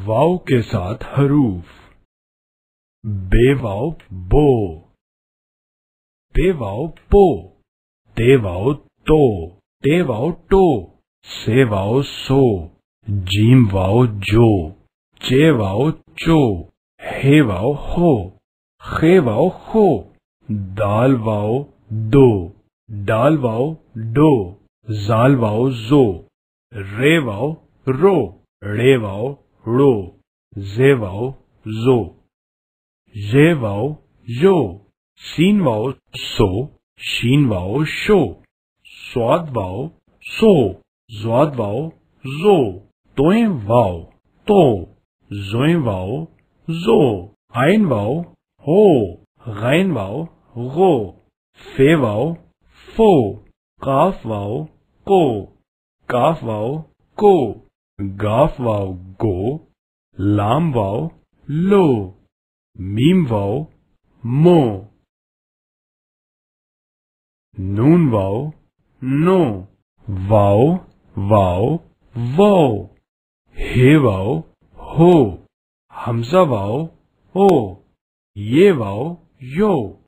वाव के साथ हरूफ। बेवाव बो, पेवाव पो, तेवाव तो, टेवाव टो, सेवाव सो, जीम वाव जो, चेवाव चो, हेवाव हो, खेवाव हो, दाल वाव दो, डाल वाव डो, जाल वाव जो, रे वाव रो, रे वाव रो, जे वाव जो, ये वाव यो, सीन वाव सो, शीन वाव शो, स्वाद वाव सो, ज्वाद वाव जो, तोय वाव तो, जोय वाव जो, आइन वाव हो, गैन वाव गो, फे वाव फो, काफ वाव को, काफ वाव को, गाफ वाव गो, लाम वाव लो, मीम वाव मो, नून वाव नो, वाव वाव वो, हे वाव हो, हमजा वाव ओ, ये वाव यो।